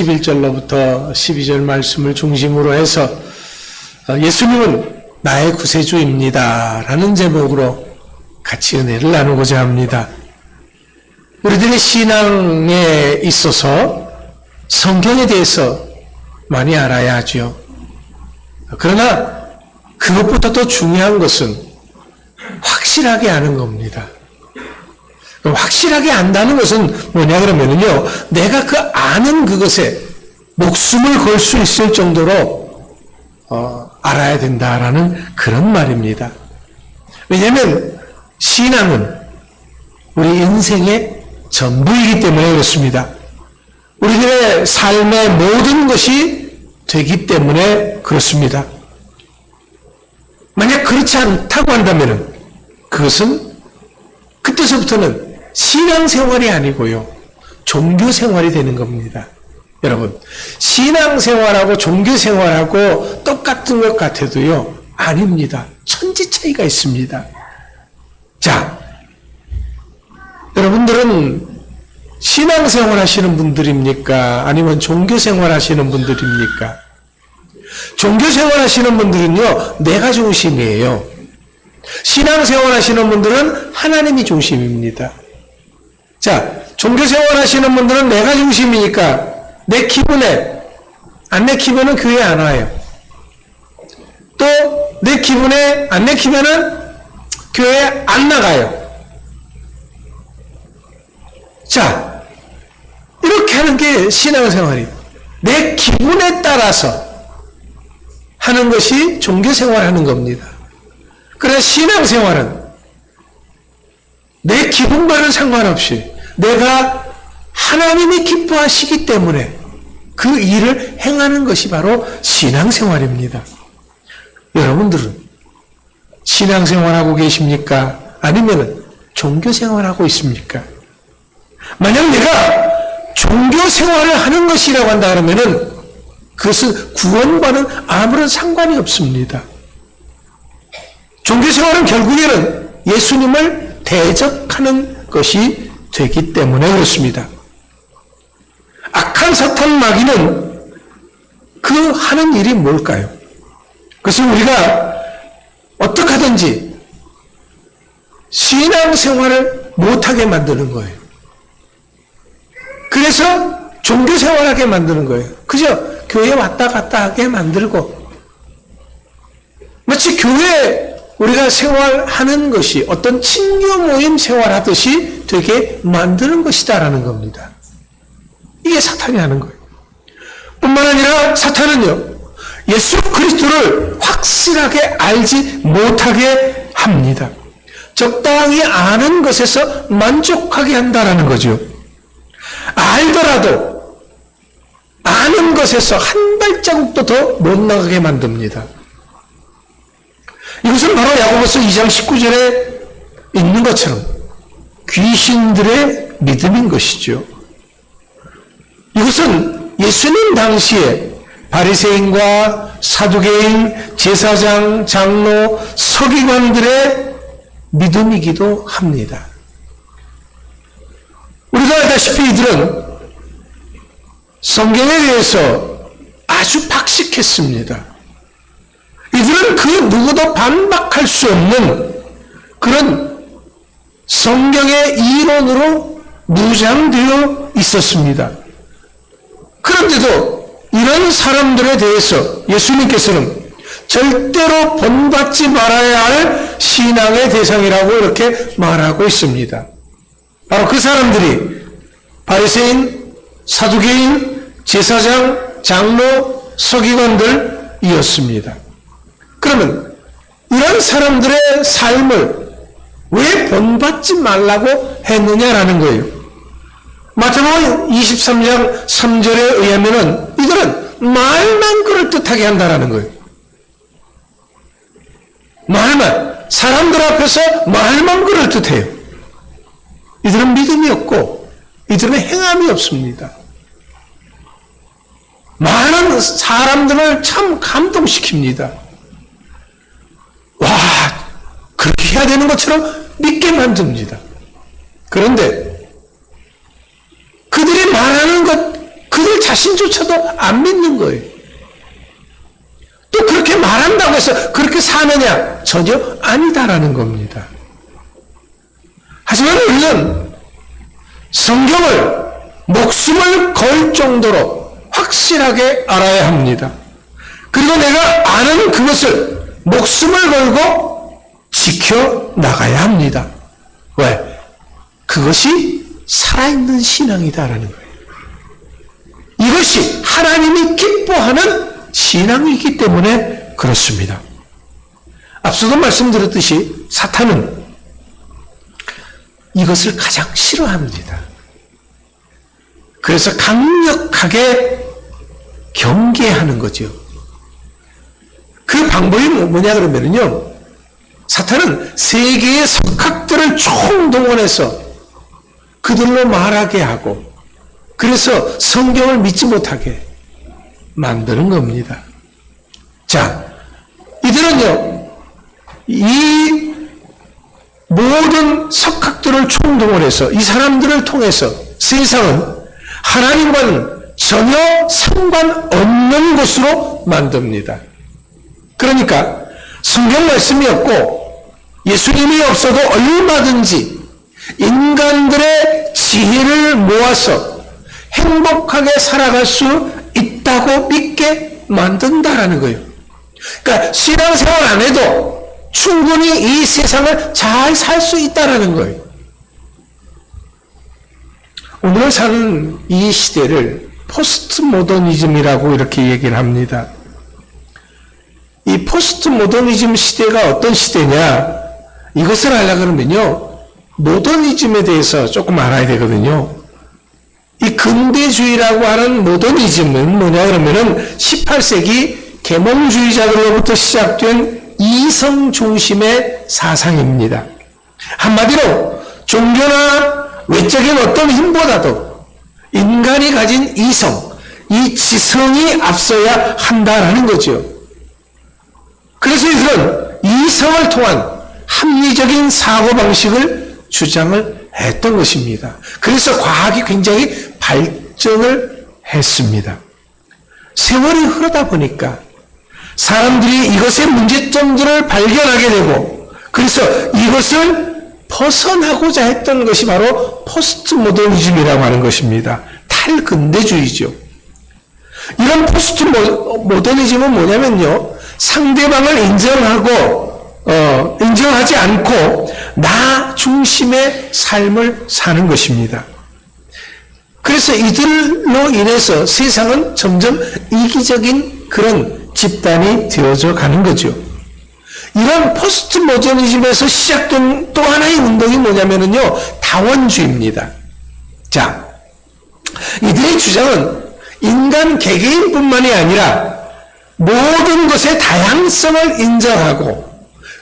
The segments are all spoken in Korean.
11절로부터 12절 말씀을 중심으로 해서 예수님은 나의 구세주입니다 라는 제목으로 같이 은혜를 나누고자 합니다. 우리들의 신앙에 있어서 성경에 대해서 많이 알아야 하죠. 그러나 그것보다 더 중요한 것은 확실하게 아는 겁니다. 확실하게 안다는 것은 뭐냐 그러면요, 내가 그 아는 그것에 목숨을 걸 수 있을 정도로 알아야 된다라는 그런 말입니다. 왜냐하면 신앙은 우리 인생의 전부이기 때문에 그렇습니다. 우리들의 삶의 모든 것이 되기 때문에 그렇습니다. 만약 그렇지 않다고 한다면 그것은 그때서부터는 신앙생활이 아니고요, 종교생활이 되는 겁니다. 여러분, 신앙생활하고 종교생활하고 똑같은 것 같아도요, 아닙니다. 천지 차이가 있습니다. 자, 여러분들은 신앙생활 하시는 분들입니까? 아니면 종교생활 하시는 분들입니까? 종교생활 하시는 분들은요, 내가 중심이에요. 신앙생활 하시는 분들은 하나님이 중심입니다. 자, 종교생활 하시는 분들은 내가 중심이니까 내 기분에 안 내키면은 교회 안 와요. 또 내 기분에 안 내키면은 교회 안 나가요. 자, 이렇게 하는 게 신앙생활이에요. 내 기분에 따라서 하는 것이 종교생활 하는 겁니다. 그러나 신앙생활은 내 기분과는 상관없이 내가 하나님이 기뻐하시기 때문에 그 일을 행하는 것이 바로 신앙생활입니다. 여러분들은 신앙생활하고 계십니까? 아니면 종교생활하고 있습니까? 만약 내가 종교생활을 하는 것이라고 한다 그러면은 그것은 구원과는 아무런 상관이 없습니다. 종교생활은 결국에는 예수님을 대적하는 것이 되기 때문에 그렇습니다. 악한 사탄 마귀는 그 하는 일이 뭘까요? 그것은 우리가 어떻게 하든지 신앙생활을 못하게 만드는 거예요. 그래서 종교생활하게 만드는 거예요. 그저 교회 왔다 갔다 하게 만들고, 마치 교회 우리가 생활하는 것이 어떤 친교 모임 생활하듯이 되게 만드는 것이다라는 겁니다. 이게 사탄이 하는 거예요. 뿐만 아니라 사탄은요, 예수 그리스도를 확실하게 알지 못하게 합니다. 적당히 아는 것에서 만족하게 한다라는 거죠. 알더라도 아는 것에서 한 발자국도 더 못 나가게 만듭니다. 이것은 바로 야고보서 2장 19절에 있는 것처럼 귀신들의 믿음인 것이죠. 이것은 예수님 당시에 바리새인과 사두개인, 제사장, 장로, 서기관들의 믿음이기도 합니다. 우리가 알다시피 이들은 성경에 대해서 아주 박식했습니다. 이들은 그 누구도 반박할 수 없는 그런 성경의 이론으로 무장되어 있었습니다. 그런데도 이런 사람들에 대해서 예수님께서는 절대로 본받지 말아야 할 신앙의 대상이라고 이렇게 말하고 있습니다. 바로 그 사람들이 바리새인, 사두개인, 제사장, 장로, 서기관들이었습니다. 그러면 이런 사람들의 삶을 왜 본받지 말라고 했느냐라는 거예요. 마태복음 23장 3절에 의하면은 이들은 말만 그럴듯하게 한다라는 거예요. 말만, 사람들 앞에서 말만 그럴듯해요. 이들은 믿음이 없고 이들은 행함이 없습니다. 많은 사람들을 참 감동시킵니다. 와, 그렇게 해야 되는 것처럼 믿게 만듭니다. 그런데 그들이 말하는 것 그 그들 자신조차도 안 믿는 거예요. 또 그렇게 말한다고 해서 그렇게 사느냐? 전혀 아니다라는 겁니다. 하지만 우리는 성경을 목숨을 걸 정도로 확실하게 알아야 합니다. 그리고 내가 아는 그것을 목숨을 걸고 지켜나가야 합니다. 왜? 그것이 살아있는 신앙이다라는 거예요. 이것이 하나님이 기뻐하는 신앙이기 때문에 그렇습니다. 앞서도 말씀드렸듯이 사탄은 이것을 가장 싫어합니다. 그래서 강력하게 경계하는 거죠. 그 방법이 뭐냐 그러면요, 사탄은 세계의 석학들을 총동원해서 그들로 말하게 하고, 그래서 성경을 믿지 못하게 만드는 겁니다. 자, 이들은요, 이 모든 석학들을 총동원해서 이 사람들을 통해서 세상은 하나님과는 전혀 상관없는 곳으로 만듭니다. 그러니까 성경 말씀이 없고 예수님이 없어도 얼마든지 인간들의 지혜를 모아서 행복하게 살아갈 수 있다고 믿게 만든다라는 거예요. 그러니까 신앙생활 안 해도 충분히 이 세상을 잘 살 수 있다라는 거예요. 오늘 사는 이 시대를 포스트 모더니즘이라고 이렇게 얘기를 합니다. 이 포스트 모더니즘 시대가 어떤 시대냐, 이것을 알려고 그러면요, 모더니즘에 대해서 조금 알아야 되거든요. 이 근대주의라고 하는 모더니즘은 뭐냐 그러면은 18세기 계몽주의자들로부터 시작된 이성 중심의 사상입니다. 한마디로 종교나 외적인 어떤 힘보다도 인간이 가진 이성, 이 지성이 앞서야 한다라는 거죠. 그래서 이들은 이성을 통한 합리적인 사고방식을 주장을 했던 것입니다. 그래서 과학이 굉장히 발전을 했습니다. 세월이 흐르다 보니까 사람들이 이것의 문제점들을 발견하게 되고, 그래서 이것을 벗어나고자 했던 것이 바로 포스트 모더니즘이라고 하는 것입니다. 탈근대주의죠. 이런 포스트 모더니즘은 뭐냐면요, 상대방을 인정하지 않고 나 중심의 삶을 사는 것입니다. 그래서 이들로 인해서 세상은 점점 이기적인 그런 집단이 되어져 가는 거죠. 이런 포스트 모더니즘에서 시작된 또 하나의 운동이 뭐냐면요, 다원주의입니다. 자, 이들의 주장은 인간 개개인뿐만이 아니라 모든 것의 다양성을 인정하고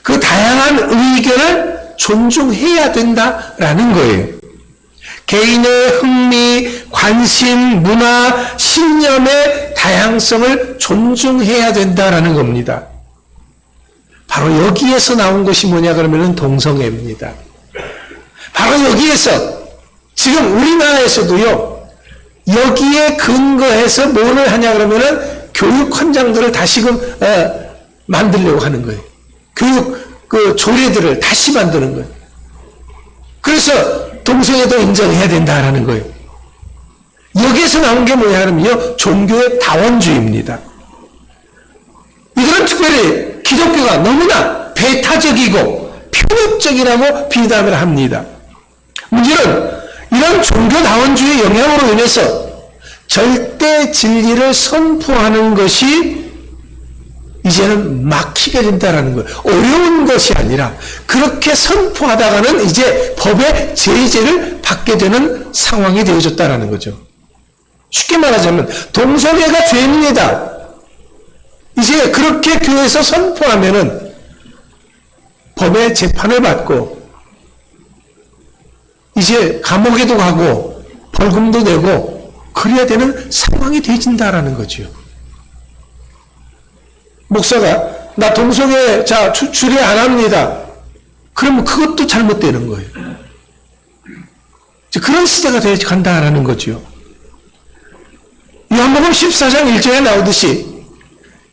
그 다양한 의견을 존중해야 된다라는 거예요. 개인의 흥미, 관심, 문화, 신념의 다양성을 존중해야 된다라는 겁니다. 바로 여기에서 나온 것이 뭐냐 그러면 동성애입니다. 바로 여기에서 지금 우리나라에서도요, 여기에 근거해서 뭐를 하냐 그러면은 교육 헌장들을 다시금 만들려고 하는 거예요. 교육 조례들을 다시 만드는 거예요. 그래서 동성애도 인정해야 된다라는 거예요. 여기에서 나온 게 뭐냐 하면요, 종교의 다원주의입니다. 이들은 특별히 기독교가 너무나 배타적이고 편협적이라고 비난을 합니다. 문제는 이런 종교다원주의 영향으로 인해서 절대 진리를 선포하는 것이 이제는 막히게 된다는 거예요. 어려운 것이 아니라 그렇게 선포하다가는 이제 법의 제재를 받게 되는 상황이 되어졌다는 거죠. 쉽게 말하자면 동성애가 죄입니다. 이제 그렇게 교회에서 선포하면은 법의 재판을 받고 이제 감옥에도 가고 벌금도 내고 그래야 되는 상황이 되어진다라는 거죠. 목사가 나 동성애 주례 안 합니다. 그러면 그것도 잘못되는 거예요. 그런 시대가 되어 간다라는 거죠. 요한복음 14장 1절에 나오듯이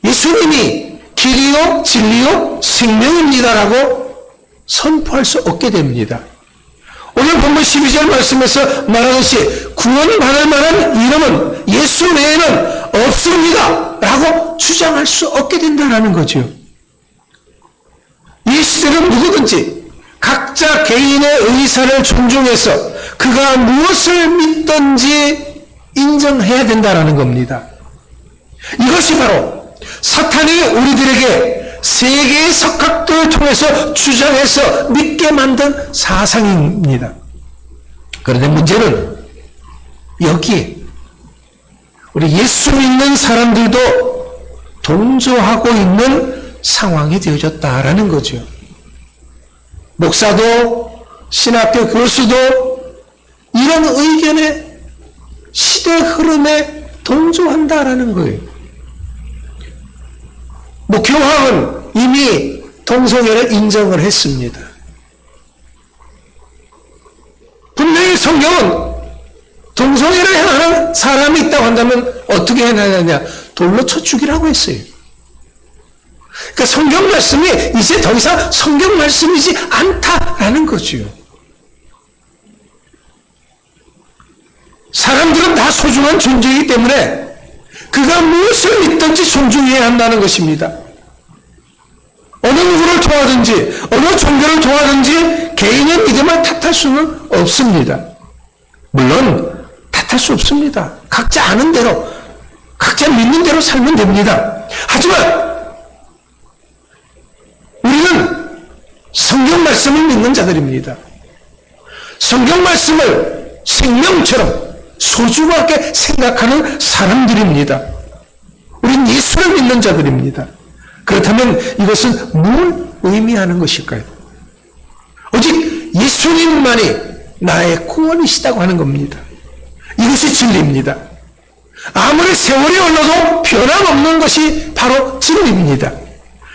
예수님이 길이요 진리요 생명입니다라고 선포할 수 없게 됩니다. 오늘 본문 12절 말씀에서 말하듯이 구원받을 만한 이름은 예수 외에는 없습니다 라고 주장할 수 없게 된다는 거죠. 이 시대는 누구든지 각자 개인의 의사를 존중해서 그가 무엇을 믿든지 인정해야 된다는 겁니다. 이것이 바로 사탄이 우리들에게 세계의 석학들을 통해서 주장해서 믿게 만든 사상입니다. 그런데 문제는 여기에 우리 예수 믿는 사람들도 동조하고 있는 상황이 되어졌다라는 거죠. 목사도 신학교 교수도 이런 의견에 시대 흐름에 동조한다라는 거예요. 교황은 이미 동성애를 인정을 했습니다. 분명히 성경은 동성애를 행하는 사람이 있다고 한다면 어떻게 해나가냐? 돌로 쳐 죽이라고 했어요. 그러니까 성경 말씀이 이제 더 이상 성경 말씀이지 않다라는 거죠. 사람들은 다 소중한 존재이기 때문에 그가 무엇을 믿든지 존중해야 한다는 것입니다. 어느 누구를 통하든지 어느 종교를 통하든지 개인의 믿음을 탓할 수는 없습니다. 물론 탓할 수 없습니다. 각자 아는 대로 각자 믿는 대로 살면 됩니다. 하지만 우리는 성경 말씀을 믿는 자들입니다. 성경 말씀을 생명처럼 소중하게 생각하는 사람들입니다. 우린 예수를 믿는 자들입니다. 그렇다면 이것은 뭘 의미하는 것일까요? 오직 예수님만이 나의 구원이시다고 하는 겁니다. 이것이 진리입니다. 아무리 세월이 흘러도 변함없는 것이 바로 진리입니다.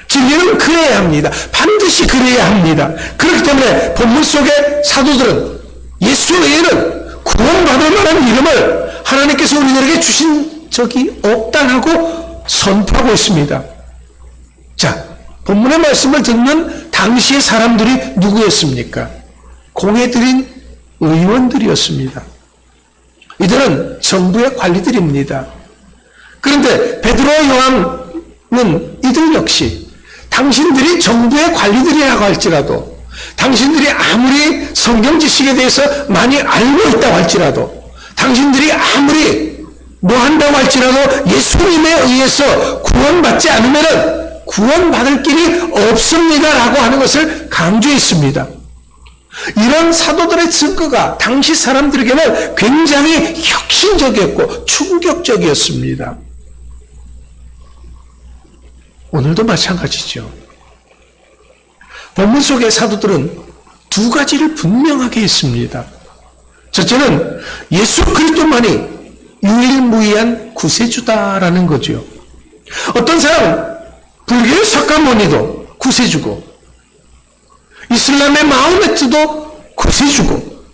진리는 그래야 합니다. 반드시 그래야 합니다. 그렇기 때문에 본문 속의 사도들은 예수 외에는 구원받을 만한 이름을 하나님께서 우리들에게 주신 적이 없다고 선포하고 있습니다. 자, 본문의 말씀을 듣는 당시의 사람들이 누구였습니까? 공회들인 의원들이었습니다. 이들은 정부의 관리들입니다. 그런데 베드로와 요한은 이들 역시 당신들이 정부의 관리들이라고 할지라도 당신들이 아무리 성경 지식에 대해서 많이 알고 있다고 할지라도 당신들이 아무리 뭐 한다고 할지라도 예수님에 의해서 구원받지 않으면 구원받을 길이 없습니다라고 하는 것을 강조했습니다. 이런 사도들의 증거가 당시 사람들에게는 굉장히 혁신적이었고 충격적이었습니다. 오늘도 마찬가지죠. 본문 속의 사도들은 두 가지를 분명하게 했습니다. 첫째는 예수 그리스도만이 유일무이한 구세주다라는 거죠. 어떤 사람은 불교의 석가모니도 구세주고 이슬람의 마호메트도 구세주고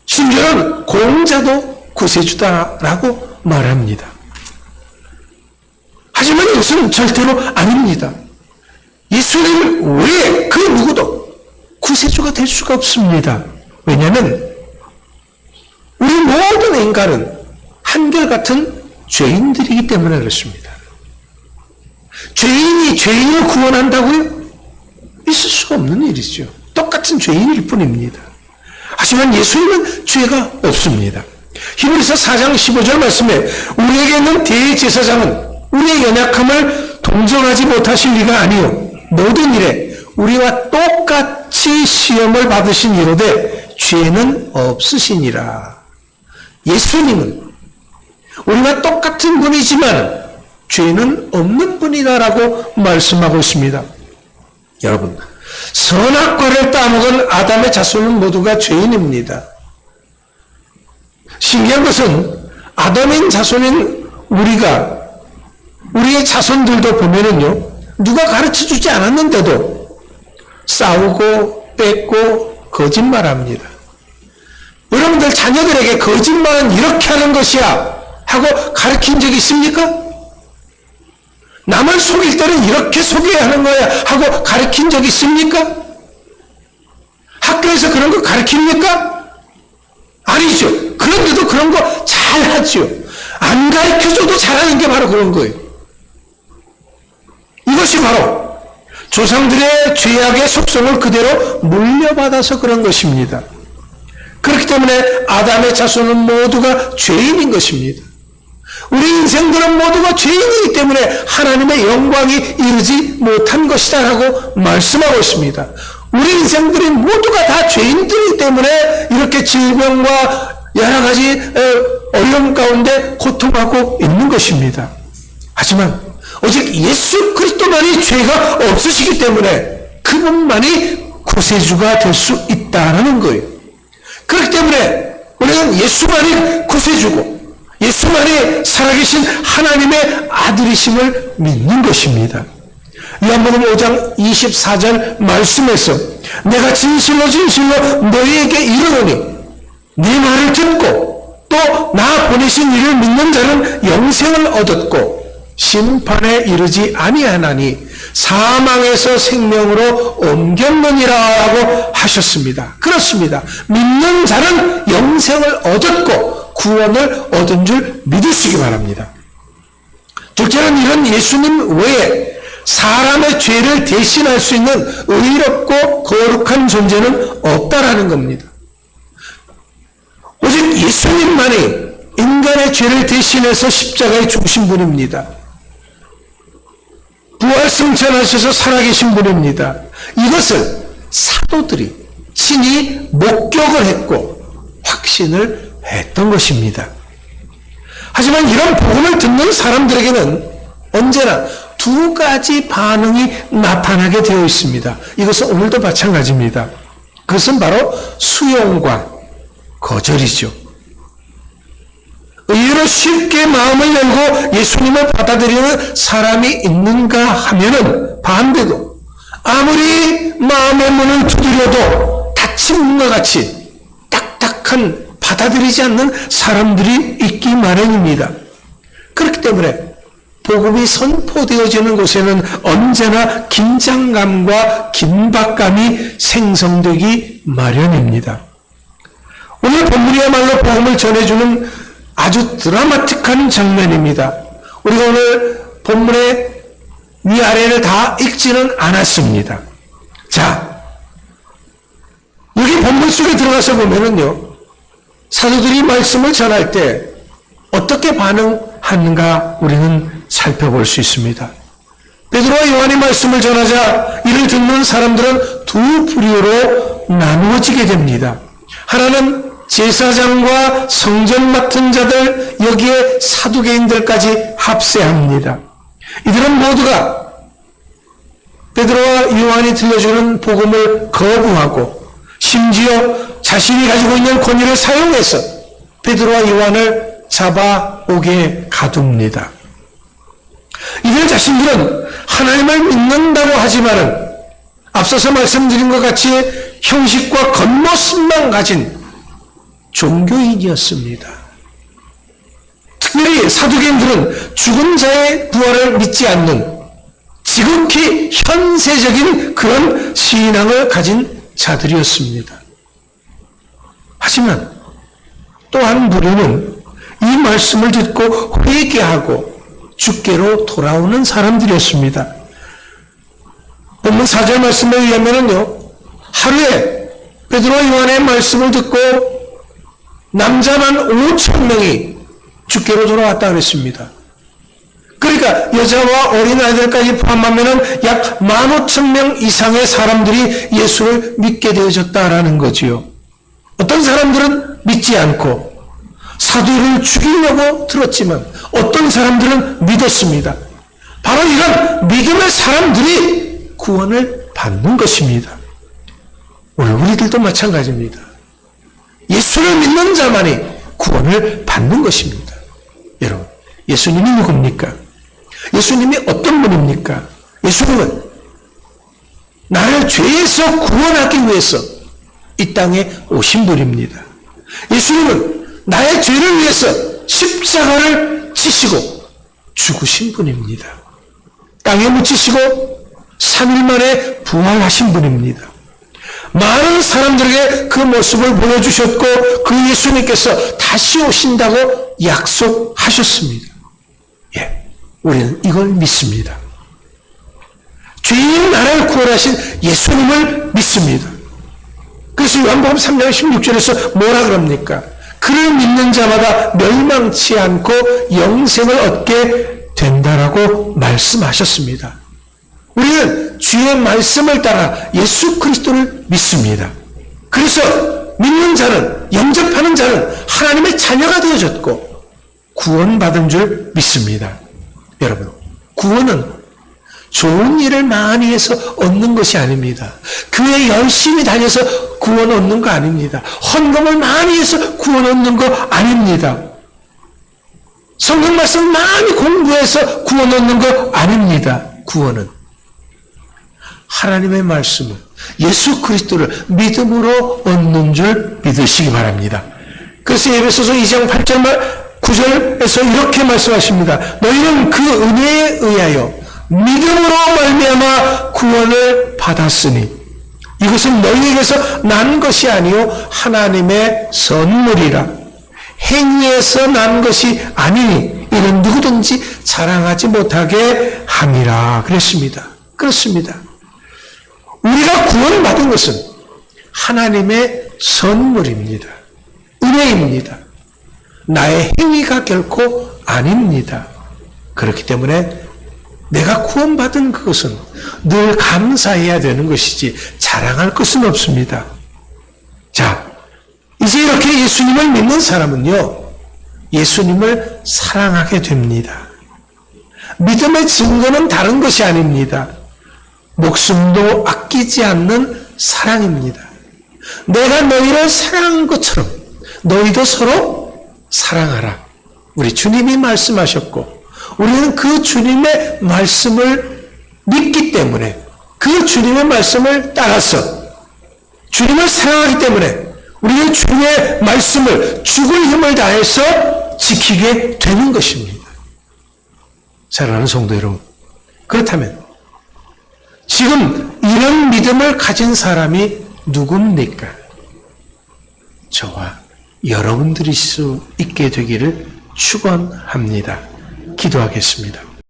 심지어는 공자도 구세주다라고 말합니다. 하지만 이것은 절대로 아닙니다. 예수님 외에 그 누구도 구세주가 될 수가 없습니다. 왜냐하면 우리 모든 인간은 한결같은 죄인들이기 때문에 그렇습니다. 죄인이 죄인을 구원한다고요? 있을 수가 없는 일이죠. 똑같은 죄인일 뿐입니다. 하지만 예수님은 죄가 없습니다. 히브리서 4장 15절 말씀에 우리에게 있는 대제사장은 우리의 연약함을 동정하지 못하실 리가 아니요 모든 일에 우리와 똑같이 시험을 받으신 이로되 죄는 없으시니라. 예수님은 우리와 똑같은 분이지만 죄는 없는 분이다라고 말씀하고 있습니다. 여러분, 선악과를 따먹은 아담의 자손은 모두가 죄인입니다. 신기한 것은 아담인 자손인 우리의 자손들도 보면은요, 누가 가르쳐 주지 않았는데도 싸우고 뺏고 거짓말합니다. 여러분들 자녀들에게 거짓말은 이렇게 하는 것이야 하고 가르친 적이 있습니까? 남을 속일 때는 이렇게 속여야 하는 거야 하고 가르친 적이 있습니까? 학교에서 그런 거 가르칩니까? 아니죠. 그런데도 그런 거 잘하죠. 안 가르쳐줘도 잘하는 게 바로 그런 거예요. 이것이 바로 조상들의 죄악의 속성을 그대로 물려받아서 그런 것입니다. 그렇기 때문에 아담의 자손은 모두가 죄인인 것입니다. 우리 인생들은 모두가 죄인이기 때문에 하나님의 영광이 이르지 못한 것이다 라고 말씀하고 있습니다. 우리 인생들이 모두가 다 죄인들이기 때문에 이렇게 질병과 여러 가지 어려움 가운데 고통하고 있는 것입니다. 하지만 오직 예수 그리스도만이 죄가 없으시기 때문에 그분만이 구세주가 될 수 있다는 거예요. 그렇기 때문에 우리는 예수만이 구세주고 예수만이 살아계신 하나님의 아들이심을 믿는 것입니다. 요한복음 5장 24절 말씀에서 내가 진실로 진실로 너희에게 이르노니 네 말을 듣고 또 나 보내신 이를 믿는 자는 영생을 얻었고 심판에 이르지 아니하나니 사망에서 생명으로 옮겼느니라 라고 하셨습니다. 그렇습니다. 믿는 자는 영생을 얻었고 구원을 얻은 줄 믿으시기 바랍니다. 둘째는 이런 예수님 외에 사람의 죄를 대신할 수 있는 의롭고 거룩한 존재는 없다라는 겁니다. 오직 예수님만이 인간의 죄를 대신해서 십자가에 죽으신 분입니다. 부활 승천하셔서 살아계신 분입니다. 이것을 사도들이 친히 목격을 했고 확신을 했던 것입니다. 하지만 이런 복음을 듣는 사람들에게는 언제나 두 가지 반응이 나타나게 되어 있습니다. 이것은 오늘도 마찬가지입니다. 그것은 바로 수용과 거절이죠. 의외로 쉽게 마음을 열고 예수님을 받아들이는 사람이 있는가 하면은 반대로 아무리 마음의 문을 두드려도 닫힌 문과 같이 딱딱한 받아들이지 않는 사람들이 있기 마련입니다. 그렇기 때문에 복음이 선포되어지는 곳에는 언제나 긴장감과 긴박감이 생성되기 마련입니다. 오늘 본문이야말로 복음을 전해주는 아주 드라마틱한 장면입니다. 우리가 오늘 본문의 위아래를 다 읽지는 않았습니다. 자, 여기 본문 속에 들어가서 보면은요, 사도들이 말씀을 전할 때 어떻게 반응하는가 우리는 살펴볼 수 있습니다. 베드로와 요한이 말씀을 전하자 이를 듣는 사람들은 두 부류로 나누어지게 됩니다. 하나는 제사장과 성전 맡은 자들, 여기에 사두개인들까지 합세합니다. 이들은 모두가 베드로와 요한이 들려주는 복음을 거부하고 심지어 자신이 가지고 있는 권위를 사용해서 베드로와 요한을 잡아오게 가둡니다. 이들 자신들은 하나님을 믿는다고 하지만은 앞서서 말씀드린 것 같이 형식과 겉모습만 가진 종교인이었습니다. 특별히 사두개인들은 죽은 자의 부활을 믿지 않는 지극히 현세적인 그런 신앙을 가진 자들이었습니다. 하지만 또 한 부류는 이 말씀을 듣고 회개하고 주께로 돌아오는 사람들이었습니다. 본문 4절 말씀에 의하면요, 하루에 베드로와 요한의 말씀을 듣고 남자만 5,000명이 주께로 돌아왔다 그랬습니다. 그러니까 여자와 어린아이들까지 포함하면 약 15,000명 이상의 사람들이 예수를 믿게 되어졌다라는 거지요. 어떤 사람들은 믿지 않고 사도를 죽이려고 들었지만 어떤 사람들은 믿었습니다. 바로 이런 믿음의 사람들이 구원을 받는 것입니다. 오늘 우리들도 마찬가지입니다. 예수를 믿는 자만이 구원을 받는 것입니다. 여러분, 예수님이 누굽니까? 예수님이 어떤 분입니까? 예수님은 나를 죄에서 구원하기 위해서 이 땅에 오신 분입니다. 예수님은 나의 죄를 위해서 십자가를 지시고 죽으신 분입니다. 땅에 묻히시고 3일 만에 부활하신 분입니다. 많은 사람들에게 그 모습을 보여주셨고 그 예수님께서 다시 오신다고 약속하셨습니다. 예, 우리는 이걸 믿습니다. 죄인 나라를 구원하신 예수님을 믿습니다. 그래서 요한복음 3장 16절에서 뭐라 그럽니까? 그를 믿는 자마다 멸망치 않고 영생을 얻게 된다라고 말씀하셨습니다. 우리는 주의 말씀을 따라 예수 그리스도를 믿습니다. 그래서 믿는 자는, 영접하는 자는 하나님의 자녀가 되어졌고 구원받은 줄 믿습니다. 여러분, 구원은 좋은 일을 많이 해서 얻는 것이 아닙니다. 교회 열심히 다녀서 구원 얻는 거 아닙니다. 헌금을 많이 해서 구원 얻는 거 아닙니다. 성경 말씀 많이 공부해서 구원 얻는 거 아닙니다. 구원은 하나님의 말씀을, 예수 그리스도를 믿음으로 얻는 줄 믿으시기 바랍니다. 그래서 에베소서 2장 8절 9절에서 이렇게 말씀하십니다. 너희는 그 은혜에 의하여 믿음으로 말미암아 구원을 받았으니 이것은 너희에게서 난 것이 아니요 하나님의 선물이라. 행위에서 난 것이 아니니 이는 누구든지 자랑하지 못하게 함이라 그랬습니다. 그렇습니다. 우리가 구원받은 것은 하나님의 선물입니다. 은혜입니다. 나의 행위가 결코 아닙니다. 그렇기 때문에 내가 구원받은 그것은 늘 감사해야 되는 것이지 자랑할 것은 없습니다. 자, 이제 이렇게 예수님을 믿는 사람은요, 예수님을 사랑하게 됩니다. 믿음의 증거는 다른 것이 아닙니다. 목숨도 아끼지 않는 사랑입니다. 내가 너희를 사랑한 것처럼 너희도 서로 사랑하라. 우리 주님이 말씀하셨고 우리는 그 주님의 말씀을 믿기 때문에 그 주님의 말씀을 따라서 주님을 사랑하기 때문에 우리는 주님의 말씀을 죽을 힘을 다해서 지키게 되는 것입니다. 사랑하는 성도 여러분, 그렇다면 지금 이런 믿음을 가진 사람이 누굽니까? 저와 여러분들일 수 있게 되기를 축원합니다. 기도하겠습니다.